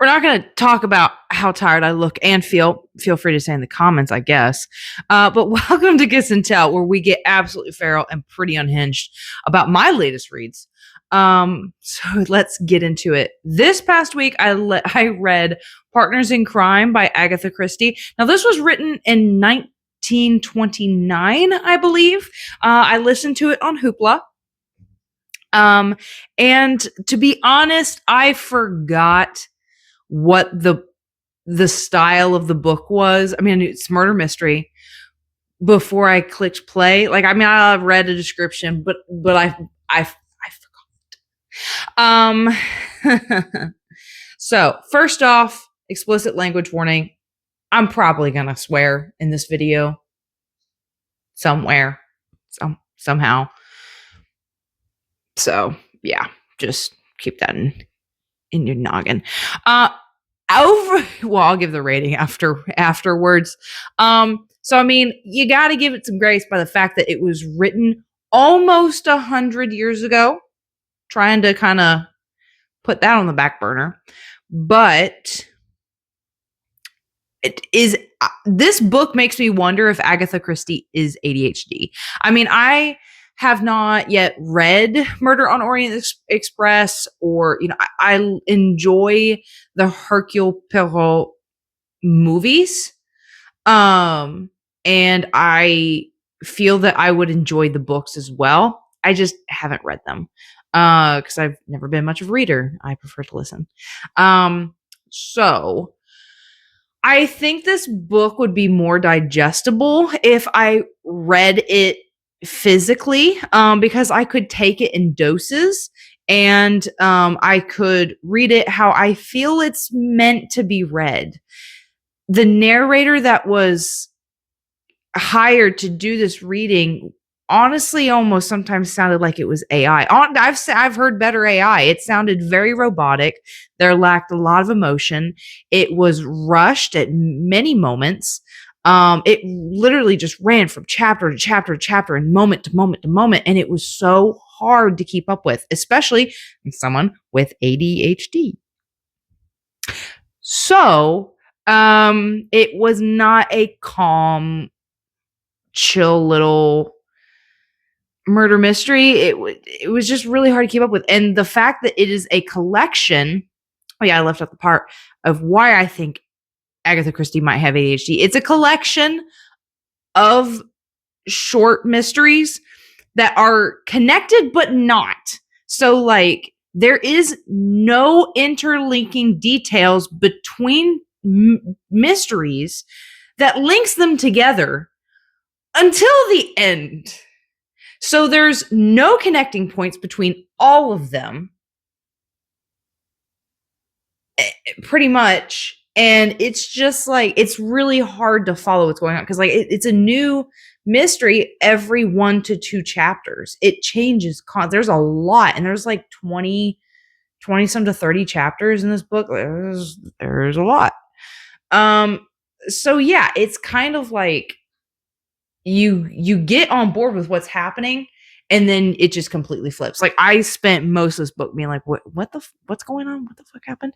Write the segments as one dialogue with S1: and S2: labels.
S1: We're not going to talk about how tired I look and feel. Feel free to say in the comments, I guess. But welcome to Kiss and Tell, where we get absolutely feral and pretty unhinged about my latest reads. So let's get into it. This past week, I read Partners in Crime by Agatha Christie. Now, this was written in 1929, I believe. I listened to it on Hoopla. And to be honest, I forgot what the style of the book was. I mean, it's murder mystery. Before I clicked play, like, I mean, I read a description, but I forgot. So first off, explicit language warning. I'm probably gonna swear in this video somewhere, somehow. So yeah, just keep that in your noggin. Well, I'll give the rating afterwards. So I mean, you got to give it some grace by the fact that it was written almost 100 years ago. Trying to kind of put that on the back burner, but it is. This book makes me wonder if Agatha Christie is ADHD. I mean, I have not yet read Murder on Orient Express, or, you know, I enjoy the Hercule Poirot movies. And I feel that I would enjoy the books as well. I just haven't read them. Because I've never been much of a reader. I prefer to listen. So I think this book would be more digestible if I read it physically, because I could take it in doses, and I could read it how I feel it's meant to be read. The narrator that was hired to do this reading honestly almost sometimes sounded like it was AI. I've heard better AI. It sounded very robotic. There lacked a lot of emotion. It was rushed at many moments. It literally just ran from chapter to chapter to chapter and moment to moment to moment. And it was so hard to keep up with, especially someone with ADHD. So, it was not a calm, chill little murder mystery. It was just really hard to keep up with. And the fact that it is a collection, oh yeah, I left out the part of why I think Agatha Christie might have ADHD. It's a collection of short mysteries that are connected but not. So, like, there is no interlinking details between mysteries that links them together until the end. So there's no connecting points between all of them, pretty much. And it's just like, it's really hard to follow what's going on, because like it's a new mystery every 1 to 2 chapters. It changes. There's a lot, and there's like 20 some to 30 chapters in this book. There's a lot. So yeah, it's kind of like you get on board with what's happening, and then it just completely flips. Like, I spent most of this book being like, what's going on? What the fuck happened?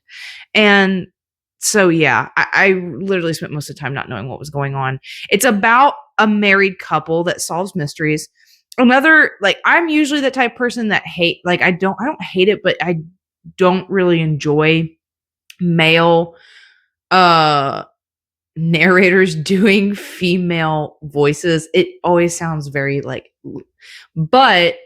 S1: And so yeah, I literally spent most of the time not knowing what was going on. It's about a married couple that solves mysteries. Another, like, I'm usually the type of person that I don't hate it, but I don't really enjoy male narrators doing female voices. It always sounds very like, but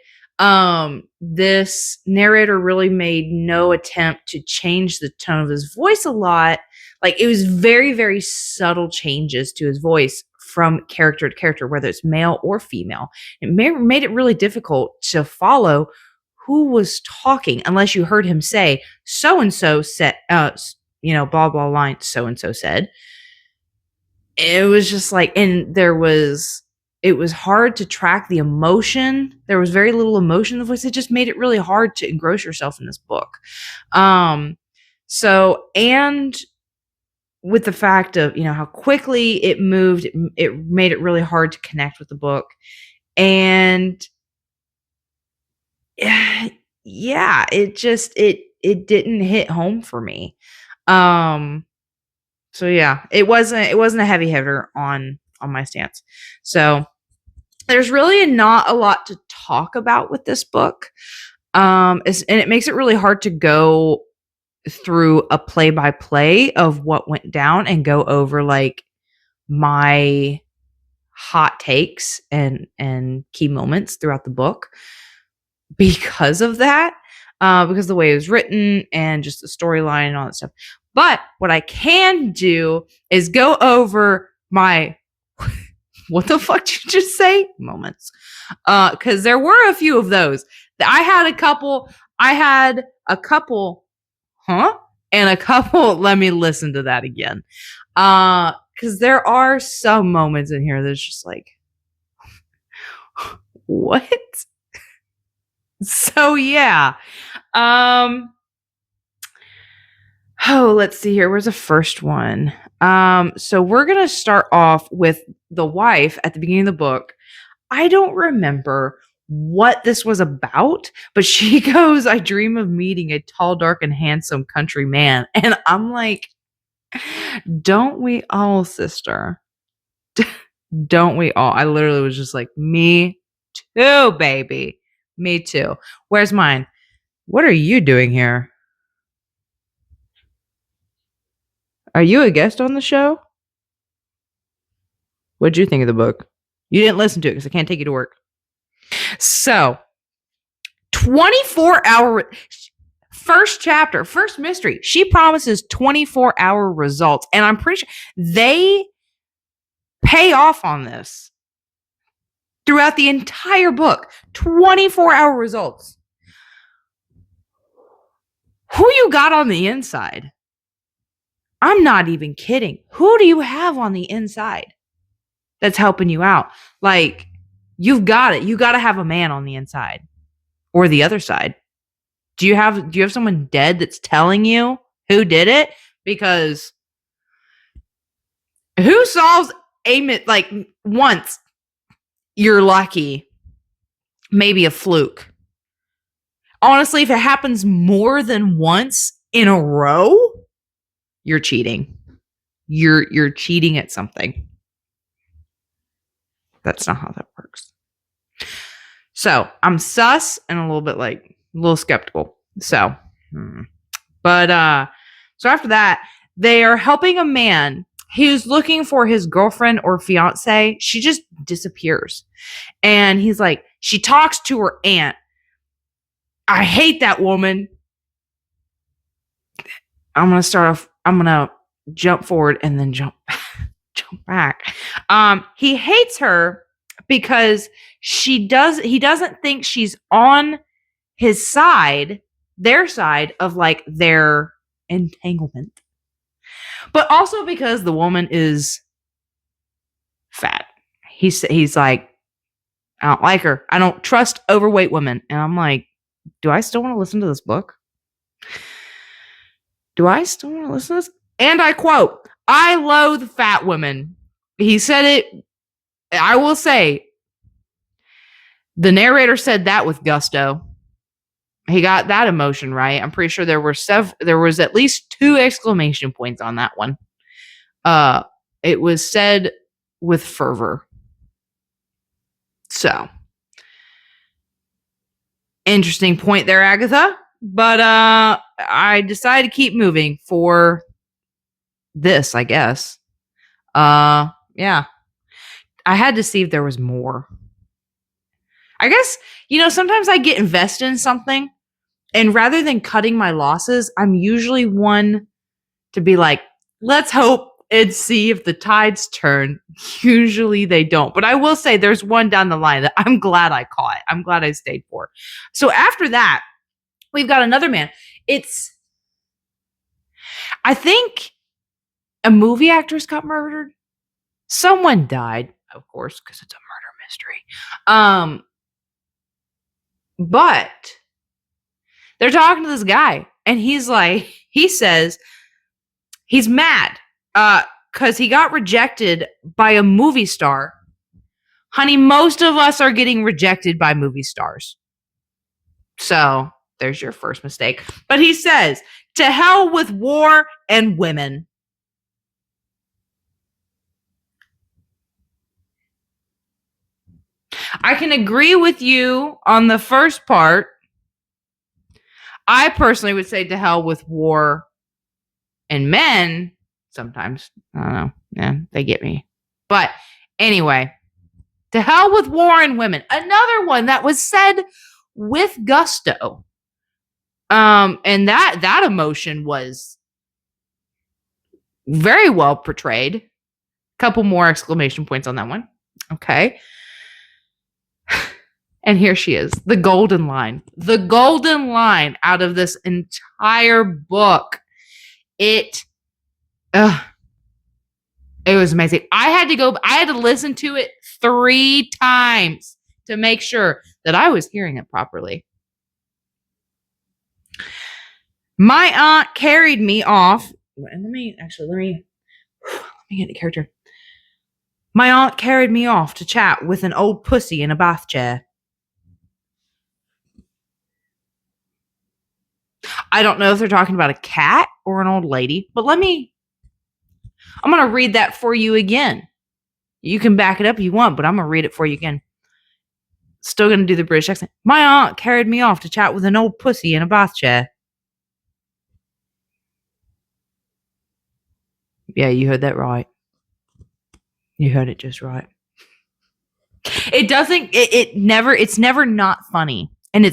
S1: this narrator really made no attempt to change the tone of his voice a lot. Like, it was very, very subtle changes to his voice from character to character, whether it's male or female. It made it really difficult to follow who was talking unless you heard him say, so and so said, blah blah line, so and so said. It was just like, and it was hard to track the emotion. There was very little emotion in the voice. It just made it really hard to engross yourself in this book. So, and with the fact of, how quickly it moved, it made it really hard to connect with the book. And yeah, it didn't hit home for me. So yeah, it wasn't a heavy hitter on my stance. So there's really not a lot to talk about with this book. And it makes it really hard to go through a play by play of what went down and go over like my hot takes and key moments throughout the book because of that, because the way it was written and just the storyline and all that stuff. But what I can do is go over my what the fuck did you just say moments, because there were a few of those. I had a couple, huh, and a couple. Let me listen to that again, because there are some moments in here that's just like, what? So yeah. Let's see here. Where's the first one? So we're gonna start off with the wife at the beginning of the book. I don't remember what this was about, but she goes, I dream of meeting a tall, dark, and handsome country man. And I'm like, don't we all, sister? Don't we all? I literally was just like, me too, baby. Me too. Where's mine? What are you doing here? Are you a guest on the show? What'd you think of the book? You didn't listen to it because I can't take you to work. So, 24-hour first chapter, first mystery. She promises 24-hour results. And I'm pretty sure they pay off on this throughout the entire book. 24-hour results. Who you got on the inside? I'm not even kidding. Who do you have on the inside that's helping you out? Like, you've got it. You got to have a man on the inside or the other side. Do you have someone dead that's telling you who did it? Because who solves like once, you're lucky. Maybe a fluke. Honestly, if it happens more than once in a row, you're cheating. You're cheating at something. That's not how that works. So I'm sus and a little skeptical. So, but so after that, they are helping a man. He was looking for his girlfriend or fiance. She just disappears. And he's like, she talks to her aunt. I hate that woman. I'm going to jump forward and then jump back. He hates her because he doesn't think she's on his side, their side of like their entanglement. But also because the woman is fat. He's like, I don't like her. I don't trust overweight women. And I'm like, do I still want to listen to this book? Do I still want to listen to this? And I quote, I loathe fat women. He said it. I will say, the narrator said that with gusto. He got that emotion right. I'm pretty sure there was at least 2 exclamation points on that one. It was said with fervor. So, interesting point there, Agatha. But I decided to keep moving for this, I guess. Yeah. I had to see if there was more. I guess, sometimes I get invested in something, and rather than cutting my losses, I'm usually one to be like, let's hope and see if the tides turn. Usually they don't. But I will say there's one down the line that I'm glad I caught. I'm glad I stayed for. So after that, we've got another man. I think a movie actress got murdered. Someone died, of course, because it's a murder mystery. But they're talking to this guy, and he says he's mad because he got rejected by a movie star. Honey, most of us are getting rejected by movie stars. So there's your first mistake. But he says, To hell with war and women. I can agree with you on the first part. I personally would say to hell with war and men. Sometimes, I don't know. Yeah, they get me. But anyway, to hell with war and women. Another one that was said with gusto. And that emotion was very well portrayed. Couple more exclamation points on that one. Okay. And here she is, the golden line. The golden line out of this entire book. It was amazing. I had to listen to it 3 times to make sure that I was hearing it properly. My aunt carried me off. Let me get the character. My aunt carried me off to chat with an old pussy in a bath chair. I don't know if they're talking about a cat or an old lady, but I'm going to read that for you again. You can back it up if you want, but I'm going to read it for you again. Still going to do the British accent. My aunt carried me off to chat with an old pussy in a bath chair. Yeah, you heard that right. You heard it just right. It's never not funny. And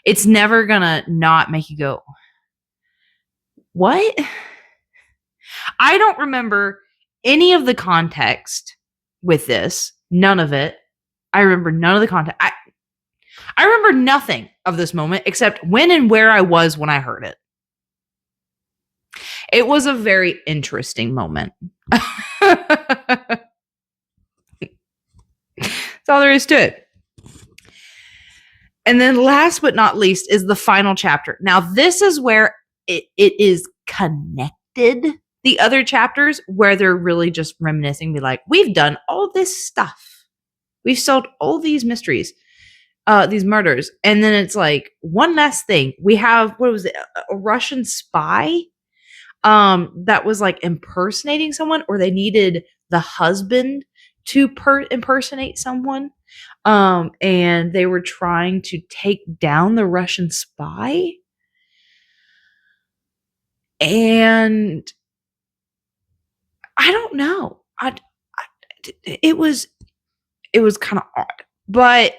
S1: it's never gonna not make you go, what? I don't remember any of the context with this. None of it. I remember none of the context. I remember nothing of this moment except when and where I was when I heard it. It was a very interesting moment. That's all there is to it. And then last but not least is the final chapter. Now, this is where it is connected. The other chapters where they're really just reminiscing, be like, we've done all this stuff. We've solved all these mysteries, these murders. And then it's like, one last thing. We have, what was it? A Russian spy that was like impersonating someone, or they needed the husband to impersonate someone. And they were trying to take down the Russian spy. And I don't know. It was kind of odd. But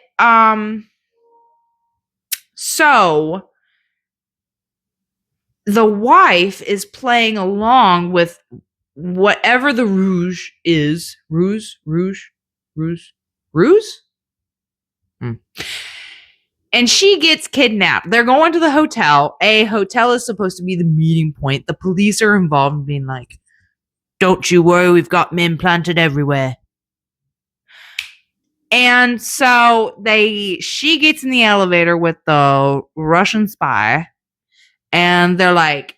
S1: so the wife is playing along with whatever the rouge is. Ruse? And she gets kidnapped. They're going to the hotel. A hotel is supposed to be the meeting point. The police are involved in being like, don't you worry, we've got men planted everywhere. And so she gets in the elevator with the Russian spy, and they're like,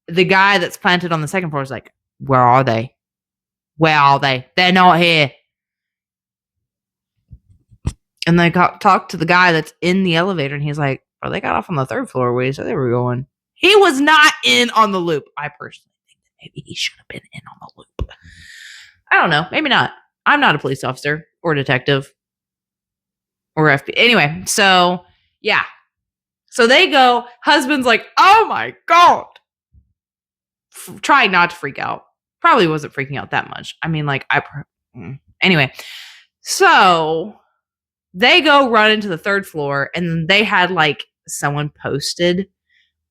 S1: the guy that's planted on the second floor is like, where are they? Where are they? They're not here. And they talk to the guy that's in the elevator, and he's like, oh, they got off on the third floor where he said they were going. He was not in on the loop. I personally think that maybe he should have been in on the loop. I don't know. Maybe not. I'm not a police officer or detective or FBI. Anyway, so yeah. So they go. Husband's like, oh my God. Trying not to freak out. Probably wasn't freaking out that much. I mean, like, anyway. So they go run into the third floor, and they had like someone posted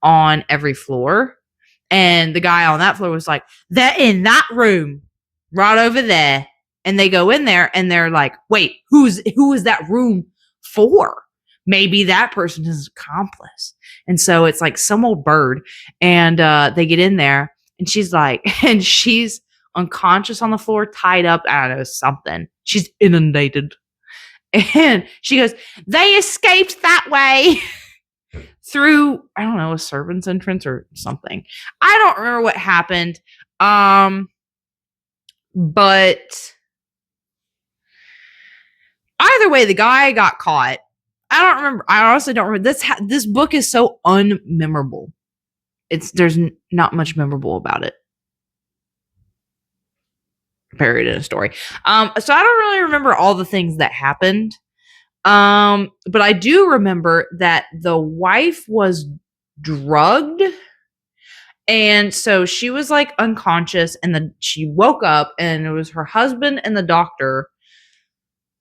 S1: on every floor. And the guy on that floor was like, they're in that room right over there. And they go in there, and they're like, wait, who is that room for? Maybe that person is an accomplice. And so it's like some old bird. And they get in there, and she's unconscious on the floor, tied up. I don't know, something. She's inundated. And she goes, they escaped that way through, I don't know, a servant's entrance or something. I don't remember what happened. But either way, the guy got caught. I don't remember. I honestly don't remember. This book is so unmemorable. There's not much memorable about it. Buried in a story. So I don't really remember all the things that happened. But I do remember that the wife was drugged. And so she was like unconscious, and then she woke up, and it was her husband and the doctor.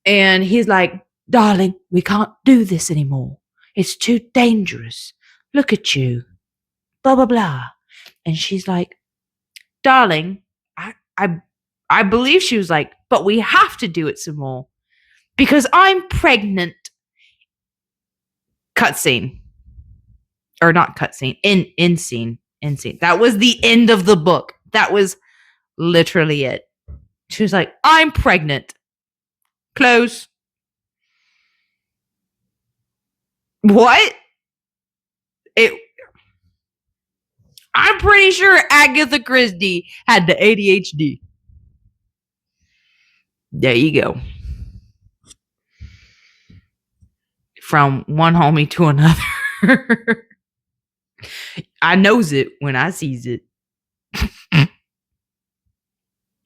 S1: And he's like, darling, we can't do this anymore. It's too dangerous. Look at you. Blah, blah, blah. And she's like, darling, I believe she was like, but we have to do it some more because I'm pregnant. Cutscene. Or not cutscene. End scene. That was the end of the book. That was literally it. She was like, I'm pregnant. Close. What? I'm pretty sure Agatha Christie had the ADHD. There you go. From one homie to another. I knows it when I sees it.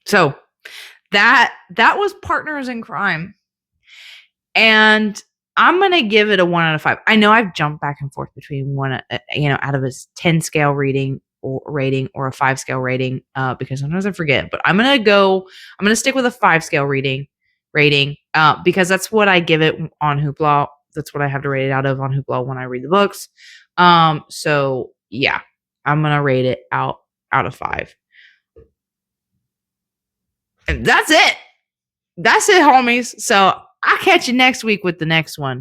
S1: So that was Partners in Crime. And I'm going to give it a 1 out of 5. I know I've jumped back and forth between out of a 10 scale rating or a 5 scale rating, because sometimes I forget, but I'm going to stick with a 5 scale rating, because that's what I give it on Hoopla. That's what I have to rate it out of on Hoopla when I read the books. So yeah, I'm going to rate it out of 5. And that's it. That's it, homies. So I'll catch you next week with the next one.